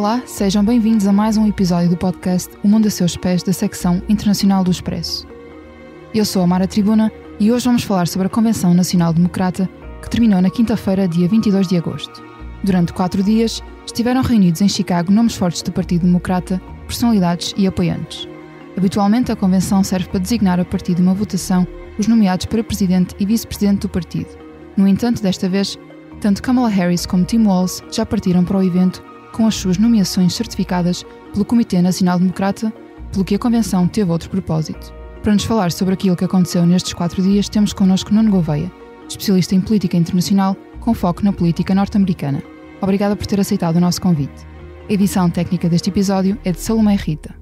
Olá, sejam bem-vindos a mais um episódio do podcast O Mundo a Seus Pés, da secção internacional do Expresso. Eu sou a Mara Tribuna e hoje vamos falar sobre a Convenção Nacional Democrata que terminou na quinta-feira, dia 22 de agosto. Durante 4 dias, estiveram reunidos em Chicago nomes fortes do Partido Democrata, personalidades e apoiantes. Habitualmente, a Convenção serve para designar a partir de uma votação os nomeados para presidente e vice-presidente do partido. No entanto, desta vez, tanto Kamala Harris como Tim Walz já partiram para o evento com as suas nomeações certificadas pelo Comitê Nacional Democrata, pelo que a Convenção teve outro propósito. Para nos falar sobre aquilo que aconteceu nestes 4 dias, temos connosco Nuno Gouveia, especialista em política internacional com foco na política norte-americana. Obrigada por ter aceitado o nosso convite. A edição técnica deste episódio é de Salomé Rita.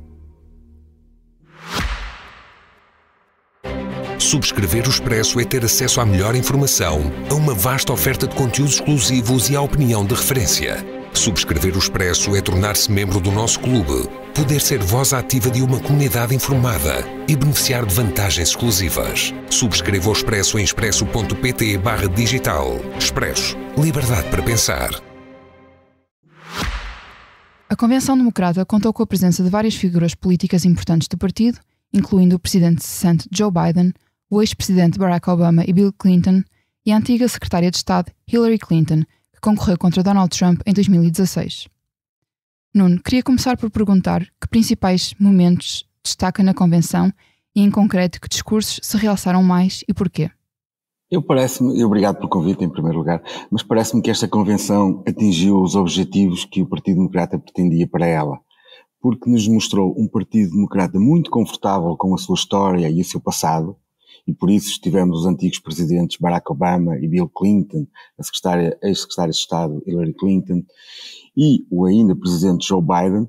Subscrever o Expresso é ter acesso à melhor informação, a uma vasta oferta de conteúdos exclusivos e à opinião de referência. Subscrever o Expresso é tornar-se membro do nosso clube, poder ser voz ativa de uma comunidade informada e beneficiar de vantagens exclusivas. Subscreva o Expresso em expresso.pt/digital. Expresso. Liberdade para pensar. A Convenção Democrata contou com a presença de várias figuras políticas importantes do partido, incluindo o presidente cessante Joe Biden, o ex-presidente Barack Obama e Bill Clinton e a antiga secretária de Estado Hillary Clinton, que concorreu contra Donald Trump em 2016. Nuno, queria começar por perguntar que principais momentos destaca na Convenção e, em concreto, que discursos se realçaram mais e porquê? E obrigado pelo convite em primeiro lugar, mas parece-me que esta Convenção atingiu os objetivos que o Partido Democrata pretendia para ela, porque nos mostrou um Partido Democrata muito confortável com a sua história e o seu passado, e por isso tivemos os antigos presidentes Barack Obama e Bill Clinton, a ex-secretária de Estado Hillary Clinton e o ainda presidente Joe Biden,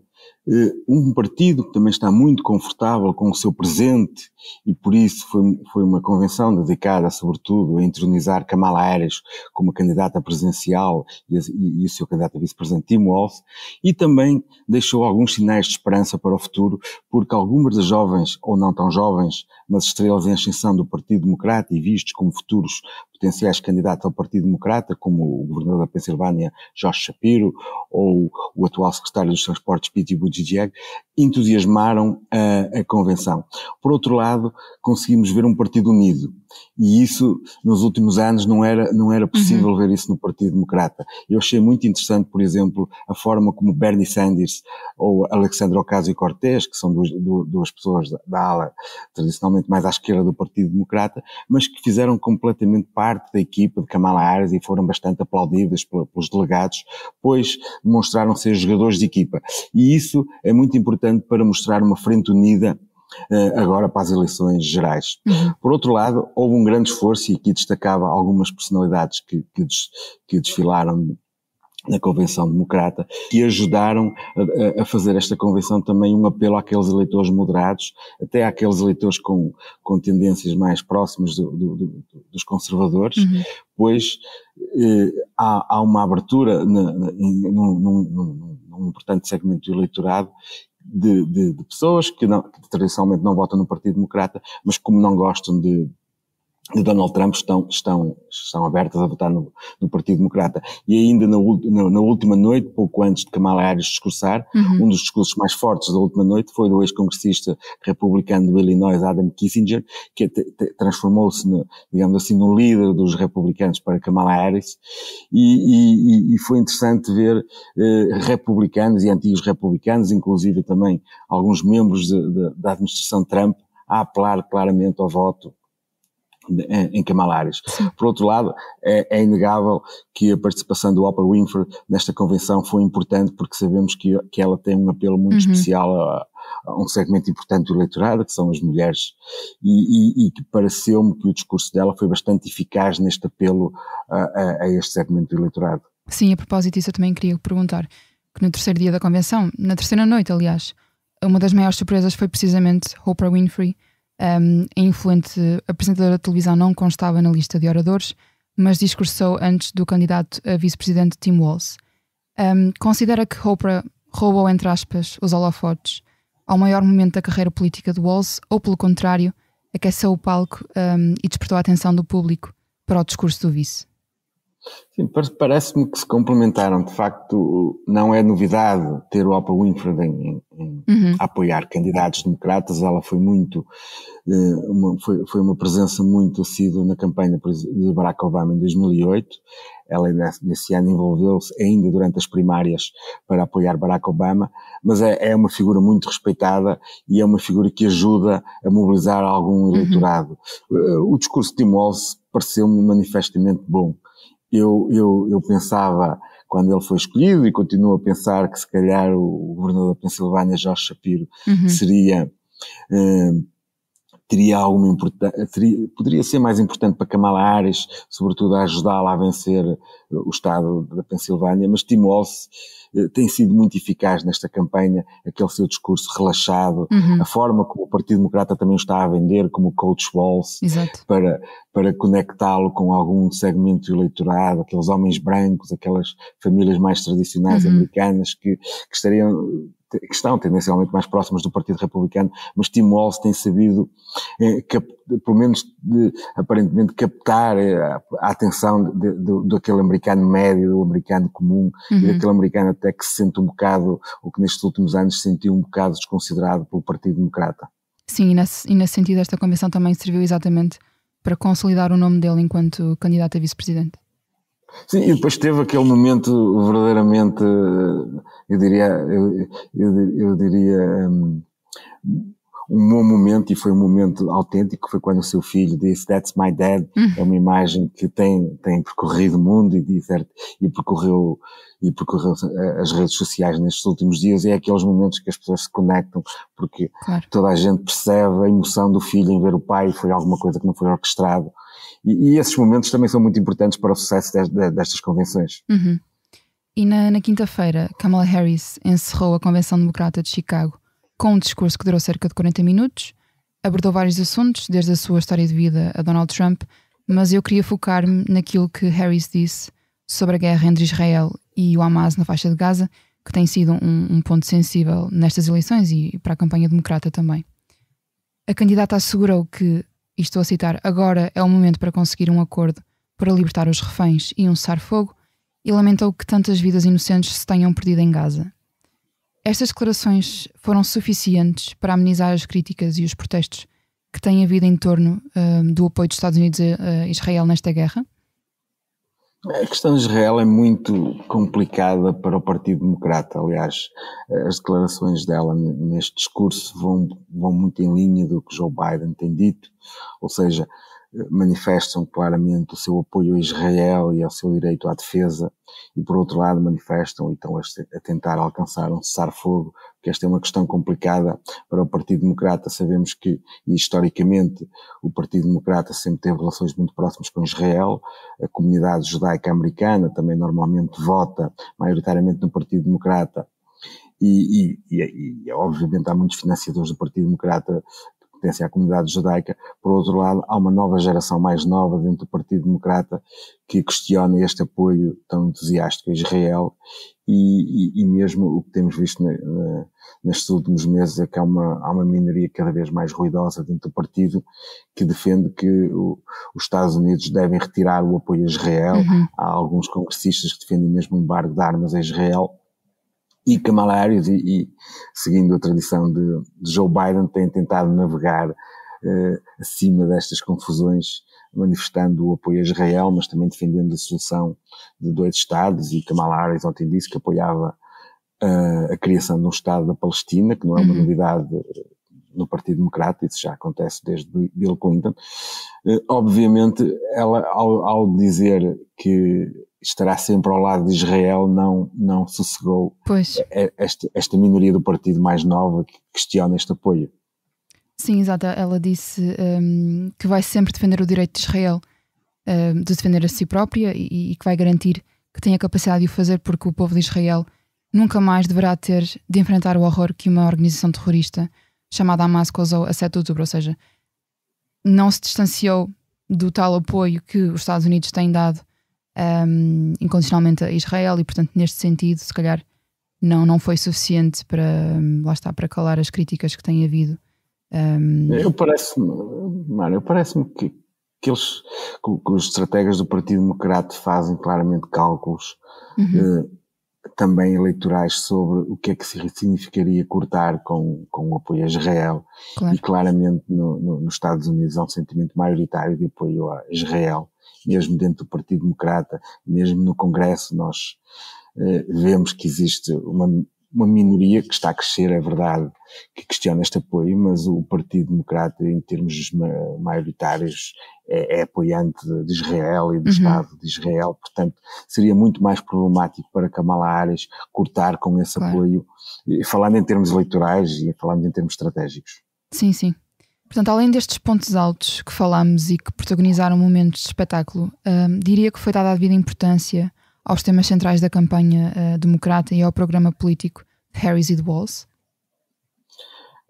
um partido que também está muito confortável com o seu presente e por isso foi uma convenção dedicada sobretudo a entronizar Kamala Harris como candidata presidencial e o seu candidato a vice-presidente Tim Walz, e também deixou alguns sinais de esperança para o futuro, porque algumas das jovens, ou não tão jovens, mas estrelas em ascensão do Partido Democrata e vistos como futuros potenciais candidatos ao Partido Democrata, como o governador da Pensilvânia, Josh Shapiro, ou o atual secretário dos Transportes, Pete Buttigieg, entusiasmaram a Convenção. Por outro lado, conseguimos ver um partido unido, e isso, nos últimos anos, não era possível ver isso no Partido Democrata. Eu achei muito interessante, por exemplo, a forma como Bernie Sanders ou Alexandria Ocasio-Cortez, que são duas pessoas da ala tradicionalmente mais à esquerda do Partido Democrata, mas que fizeram completamente parte da equipa de Kamala Harris e foram bastante aplaudidas pelos delegados, pois demonstraram ser jogadores de equipa. E isso é muito importante para mostrar uma frente unida agora para as eleições gerais. Por outro lado, houve um grande esforço, e aqui destacava algumas personalidades que desfilaram na Convenção Democrata, que ajudaram a fazer esta Convenção também um apelo àqueles eleitores moderados, até àqueles eleitores com tendências mais próximas dos conservadores, pois há uma abertura num importante segmento do eleitorado de pessoas que tradicionalmente não votam no Partido Democrata, mas como não gostam de Donald Trump estão abertas a votar no Partido Democrata. E ainda na última noite, pouco antes de Kamala Harris discursar, um dos discursos mais fortes da última noite foi do ex-congressista republicano do Illinois, Adam Kinzinger, que transformou-se, digamos assim, no líder dos republicanos para Kamala Harris, e foi interessante ver republicanos e antigos republicanos, inclusive também alguns membros da administração Trump, a apelar claramente ao voto em Kamala Harris. Por outro lado, é inegável que a participação do Oprah Winfrey nesta convenção foi importante, porque sabemos que ela tem um apelo muito especial a um segmento importante do eleitorado, que são as mulheres, e que pareceu-me que o discurso dela foi bastante eficaz neste apelo a este segmento do eleitorado. Sim, a propósito disso eu também queria perguntar, que no terceiro dia da convenção, na terceira noite aliás, uma das maiores surpresas foi precisamente Oprah Winfrey. A influente apresentadora de televisão não constava na lista de oradores, mas discursou antes do candidato a vice-presidente Tim Walz. Considera que Oprah roubou, entre aspas, os holofotes ao maior momento da carreira política de Walz, ou pelo contrário, aqueceu o palco e despertou a atenção do público para o discurso do vice? Sim, parece-me que se complementaram. De facto, não é novidade ter o Oprah Winfrey a apoiar candidatos democratas. Ela foi muito, foi uma presença muito assídua na campanha de Barack Obama em 2008. Ela nesse ano envolveu-se ainda durante as primárias para apoiar Barack Obama, mas é uma figura muito respeitada e é uma figura que ajuda a mobilizar algum eleitorado. O discurso de Tim Walz pareceu-me manifestamente bom. Eu pensava, quando ele foi escolhido, e continuo a pensar que se calhar o governador da Pensilvânia, Josh Shapiro, teria alguma importância, poderia ser mais importante para Kamala Harris, sobretudo a ajudá-la a vencer o estado da Pensilvânia, mas Tim Walz tem sido muito eficaz nesta campanha, aquele seu discurso relaxado, a forma como o Partido Democrata também está a vender, como o Coach Walz, para conectá-lo com algum segmento do eleitorado, aqueles homens brancos, aquelas famílias mais tradicionais americanas que estão tendencialmente mais próximas do Partido Republicano, mas Tim Walz tem sabido, pelo menos aparentemente, captar a atenção daquele americano médio, do americano comum, e daquele americano até que se sente um bocado, ou que nestes últimos anos se sentiu um bocado desconsiderado pelo Partido Democrata. Sim, e nesse sentido esta convenção também serviu exatamente para consolidar o nome dele enquanto candidato a vice-presidente. Sim, e depois teve aquele momento verdadeiramente, eu diria um bom momento, e foi um momento autêntico, foi quando o seu filho disse "That's my dad", é uma imagem que tem percorrido o mundo e percorreu as redes sociais nestes últimos dias, e é aqueles momentos que as pessoas se conectam, porque toda a gente percebe a emoção do filho em ver o pai, foi alguma coisa que não foi orquestrado. E esses momentos também são muito importantes para o sucesso destas convenções. E na quinta-feira, Kamala Harris encerrou a Convenção Democrata de Chicago com um discurso que durou cerca de 40 minutos, abordou vários assuntos, desde a sua história de vida a Donald Trump, mas eu queria focar-me naquilo que Harris disse sobre a guerra entre Israel e o Hamas na faixa de Gaza, que tem sido um ponto sensível nestas eleições e para a campanha democrata também. A candidata assegurou que, e estou a citar, agora é o momento para conseguir um acordo para libertar os reféns e um cessar-fogo, e lamentou que tantas vidas inocentes se tenham perdido em Gaza. Estas declarações foram suficientes para amenizar as críticas e os protestos que têm havido em torno do apoio dos Estados Unidos a Israel nesta guerra? A questão de Israel é muito complicada para o Partido Democrata. Aliás, as declarações dela neste discurso vão muito em linha do que Joe Biden tem dito, ou seja, manifestam claramente o seu apoio a Israel e ao seu direito à defesa, e por outro lado manifestam e estão a tentar alcançar um cessar-fogo, porque esta é uma questão complicada para o Partido Democrata. Sabemos que, historicamente, o Partido Democrata sempre teve relações muito próximas com Israel. A comunidade judaica americana também normalmente vota maioritariamente no Partido Democrata, e obviamente há muitos financiadores do Partido Democrata que pertencem à comunidade judaica. Por outro lado, há uma nova geração mais nova dentro do Partido Democrata que questiona este apoio tão entusiástico a Israel, e mesmo o que temos visto nestes últimos meses é que há uma minoria cada vez mais ruidosa dentro do partido que defende que os Estados Unidos devem retirar o apoio a Israel. Há alguns congressistas que defendem mesmo um embargo de armas a Israel. E Kamala Harris, seguindo a tradição de Joe Biden, tem tentado navegar acima destas confusões, manifestando o apoio a Israel, mas também defendendo a solução de dois Estados. E Kamala Harris ontem disse que apoiava a criação de um Estado da Palestina, que não é uma novidade no Partido Democrata, isso já acontece desde Bill Clinton. Obviamente, ela, ao dizer que estará sempre ao lado de Israel, não sossegou esta minoria do partido mais nova que questiona este apoio. Sim, exato. Ela disse que vai sempre defender o direito de Israel de defender a si própria, e que vai garantir que tem a capacidade de o fazer, porque o povo de Israel nunca mais deverá ter de enfrentar o horror que uma organização terrorista chamada Hamas causou a 7 de outubro. Ou seja, não se distanciou do tal apoio que os Estados Unidos têm dado incondicionalmente a Israel, e portanto neste sentido se calhar não foi suficiente para, lá está, para calar as críticas que têm havido. Parece-me que que os estrategas do Partido Democrata fazem claramente cálculos também eleitorais sobre o que é que significaria cortar com o apoio a Israel. Claro. E claramente nos Estados Unidos há um sentimento maioritário de apoio a Israel, mesmo dentro do Partido Democrata, mesmo no Congresso nós vemos que existe uma minoria que está a crescer, é verdade, que questiona este apoio, mas o Partido Democrata, em termos maioritários, é apoiante de Israel e do Estado de Israel, portanto, seria muito mais problemático para Kamala Harris cortar com esse apoio, falando em termos eleitorais e falando em termos estratégicos. Sim, sim. Portanto, além destes pontos altos que falamos e que protagonizaram momentos de espetáculo, diria que foi dada a devida importância aos temas centrais da campanha democrata e ao programa político de Harris e de Walz?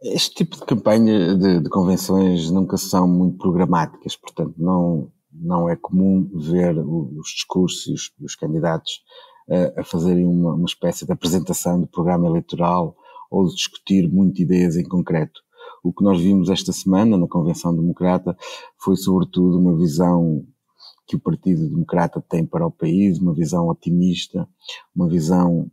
Este tipo de campanha de convenções nunca são muito programáticas, portanto não é comum ver os discursos e os candidatos a fazerem uma espécie de apresentação do programa eleitoral ou de discutir muito ideias em concreto. O que nós vimos esta semana na Convenção Democrata foi sobretudo uma visão que o Partido Democrata tem para o país, uma visão otimista, uma visão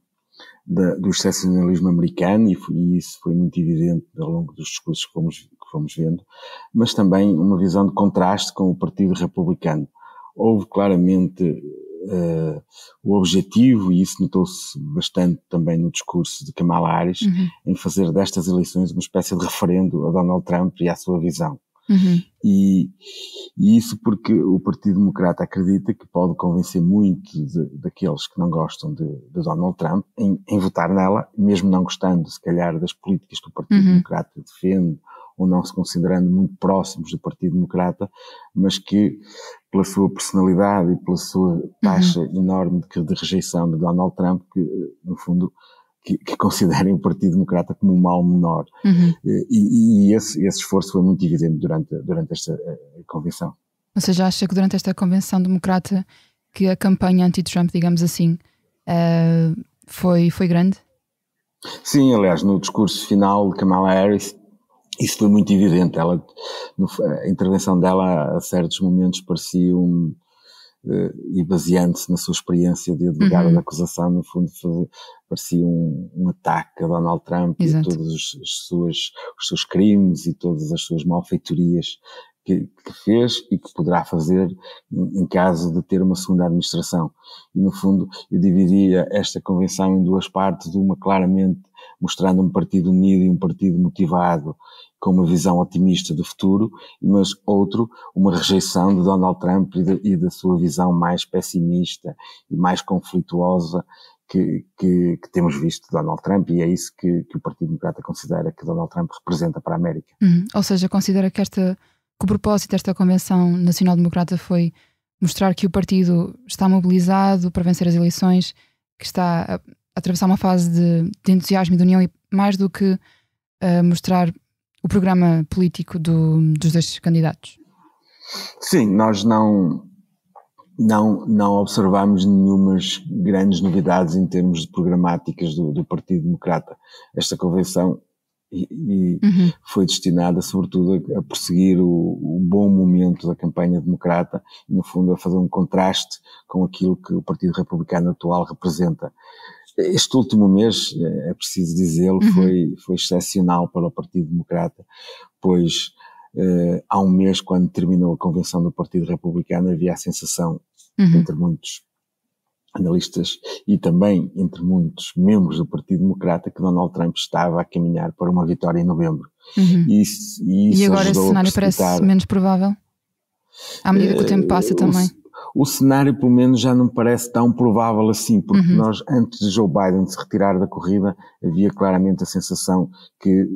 do excepcionalismo americano, e isso foi muito evidente ao longo dos discursos que fomos vendo, mas também uma visão de contraste com o Partido Republicano. Houve claramente o objetivo, e isso notou-se bastante também no discurso de Kamala Harris, em fazer destas eleições uma espécie de referendo a Donald Trump e à sua visão. E isso porque o Partido Democrata acredita que pode convencer muito daqueles que não gostam de Donald Trump em votar nela, mesmo não gostando, se calhar, das políticas que o Partido Democrata defende, ou não se considerando muito próximos do Partido Democrata, mas que, pela sua personalidade e pela sua taxa enorme de rejeição de Donald Trump, que, no fundo, que considerem o Partido Democrata como um mal menor. E esse esforço foi muito evidente durante esta convenção. Ou seja, acha que durante esta convenção democrata que a campanha anti-Trump, digamos assim, foi grande? Sim, aliás, no discurso final de Kamala Harris, isso foi muito evidente. A intervenção dela a certos momentos parecia e baseando-se na sua experiência de advogada da acusação, no fundo parecia um ataque a Donald Trump. Exato. E a todos os seus crimes e todas as suas malfeitorias que fez e que poderá fazer em caso de ter uma segunda administração. E no fundo eu dividia esta convenção em duas partes, uma claramente mostrando um partido unido e um partido motivado com uma visão otimista do futuro, mas outro, uma rejeição de Donald Trump e da sua visão mais pessimista e mais conflituosa que temos visto de Donald Trump, e é isso que o Partido Democrata considera que Donald Trump representa para a América. Ou seja, considera que o propósito desta Convenção Nacional Democrata foi mostrar que o partido está mobilizado para vencer as eleições, que está a atravessar uma fase de entusiasmo e de união, e mais do que mostrar o programa político dos dois candidatos? Sim, nós não observamos nenhumas grandes novidades em termos de programáticas do Partido Democrata. Esta convenção foi destinada sobretudo a perseguir o bom momento da campanha democrata e, no fundo, a fazer um contraste com aquilo que o Partido Republicano atual representa. Este último mês, é preciso dizê-lo, foi excepcional para o Partido Democrata, pois há um mês, quando terminou a convenção do Partido Republicano, havia a sensação, entre muitos analistas e também entre muitos membros do Partido Democrata, que Donald Trump estava a caminhar para uma vitória em novembro. E agora esse cenário parece menos provável? À medida que o tempo passa também? O cenário, pelo menos, já não parece tão provável assim, porque nós, antes de Joe Biden se retirar da corrida, havia claramente a sensação que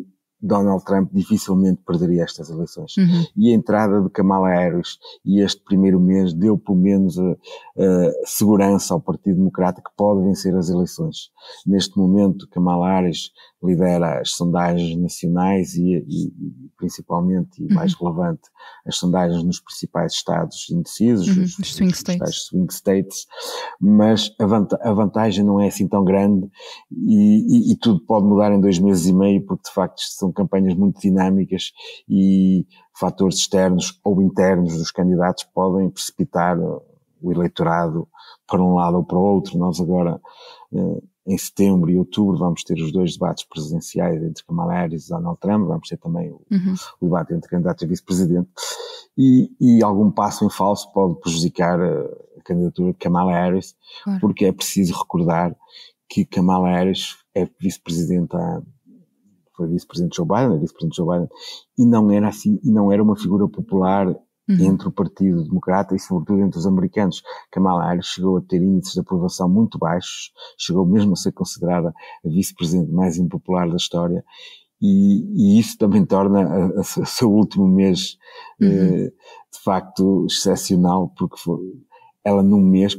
Donald Trump dificilmente perderia estas eleições. E a entrada de Kamala Harris e este primeiro mês deu pelo menos a segurança ao Partido Democrata que pode vencer as eleições. Neste momento, Kamala Harris lidera as sondagens nacionais e principalmente, e mais relevante, as sondagens nos principais estados indecisos, os swing states, mas a vantagem não é assim tão grande e tudo pode mudar em 2 meses e meio, porque de facto são são campanhas muito dinâmicas e fatores externos ou internos dos candidatos podem precipitar o eleitorado para um lado ou para o outro. Nós agora, em setembro e outubro, vamos ter os 2 debates presidenciais entre Kamala Harris e Donald Trump, vamos ter também o debate entre candidatos a vice-presidente, e algum passo em falso pode prejudicar a candidatura de Kamala Harris, claro. Porque é preciso recordar que Kamala Harris é vice-presidente foi vice-presidente Joe Biden, e não era assim, e não era uma figura popular entre o Partido Democrata e sobretudo entre os americanos. Kamala Harris chegou a ter índices de aprovação muito baixos, chegou mesmo a ser considerada a vice-presidente mais impopular da história, e isso também torna o seu último mês de facto excepcional, porque ela num mês,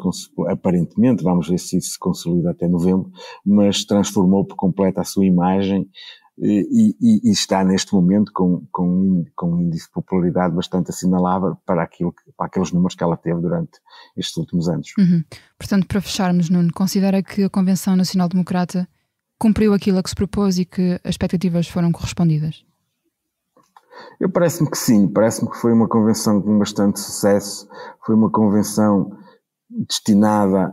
aparentemente, vamos ver se isso se consolida até novembro, mas transformou por completo a sua imagem e está neste momento com um índice de popularidade bastante assinalável para aqueles números que ela teve durante estes últimos anos. Portanto, para fecharmos, Nuno, considera que a Convenção Nacional Democrata cumpriu aquilo a que se propôs e que as expectativas foram correspondidas? Parece-me que sim, parece-me que foi uma convenção com bastante sucesso, foi uma convenção destinada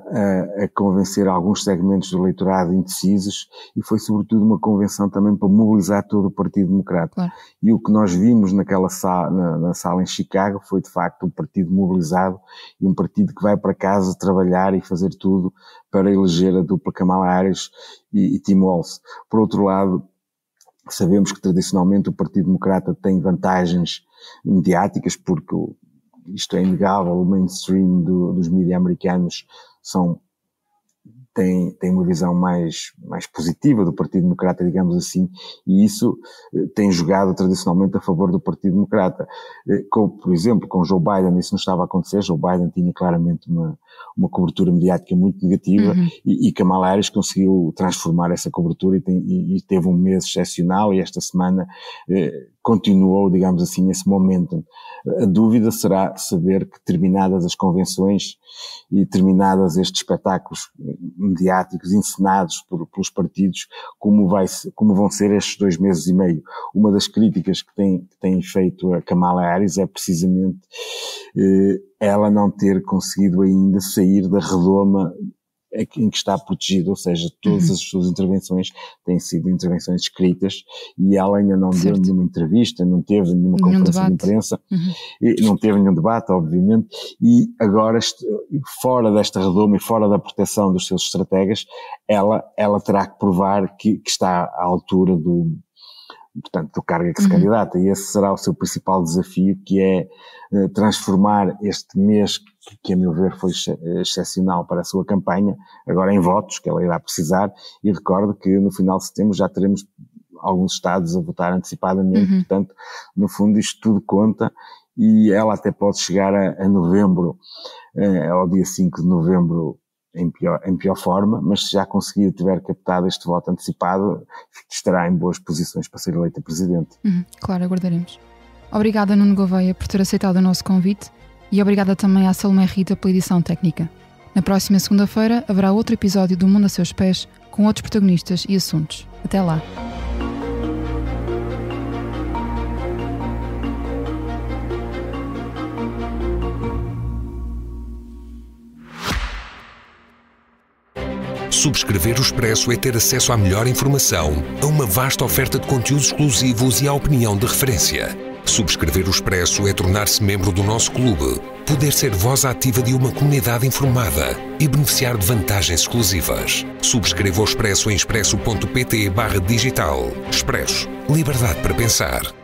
a convencer alguns segmentos do eleitorado indecisos e foi sobretudo uma convenção também para mobilizar todo o Partido Democrata. Claro. E o que nós vimos naquela sala, na sala em Chicago foi de facto um partido mobilizado e um partido que vai para casa trabalhar e fazer tudo para eleger a dupla Kamala Harris e Tim Walz. Por outro lado, sabemos que tradicionalmente o Partido Democrata tem vantagens mediáticas porque isto é inegável, o mainstream dos mídias americanos tem uma visão mais positiva do Partido Democrata, digamos assim, e isso tem jogado tradicionalmente a favor do Partido Democrata. Por exemplo, com Joe Biden isso não estava a acontecer. Joe Biden tinha claramente uma cobertura mediática muito negativa e Kamala Harris conseguiu transformar essa cobertura e teve um mês excepcional e esta semana continuou, digamos assim, esse momentum. A dúvida será saber que terminadas as convenções e terminadas estes espetáculos mediáticos encenados pelos partidos, como vão ser estes 2 meses e meio. Uma das críticas que tem feito a Kamala Harris é precisamente ela não ter conseguido ainda sair da redoma em que está protegida, ou seja, todas as suas intervenções têm sido intervenções escritas e ela ainda não deu nenhuma entrevista, não teve nenhuma conferência de imprensa, não teve nenhum debate, obviamente, e agora, fora desta redoma e fora da proteção dos seus estrategas, ela terá que provar que está à altura do cargo que se candidata, e esse será o seu principal desafio, que é transformar este mês, que a meu ver foi excepcional para a sua campanha, agora em votos, que ela irá precisar, e recordo que no final de setembro já teremos alguns estados a votar antecipadamente, portanto, no fundo isto tudo conta, e ela até pode chegar a novembro, ao dia 5 de novembro, em pior forma, mas se já conseguir tiver captado este voto antecipado, estará em boas posições para ser eleita presidente. Claro, aguardaremos. Obrigada, Nuno Gouveia, por ter aceitado o nosso convite e obrigada também à Salomé Rita pela edição técnica. Na próxima segunda-feira haverá outro episódio do Mundo a Seus Pés com outros protagonistas e assuntos. Até lá! Subscrever o Expresso é ter acesso à melhor informação, a uma vasta oferta de conteúdos exclusivos e à opinião de referência. Subscrever o Expresso é tornar-se membro do nosso clube, poder ser voz ativa de uma comunidade informada e beneficiar de vantagens exclusivas. Subscreva o Expresso em expresso.pt/digital. Expresso. Liberdade para pensar.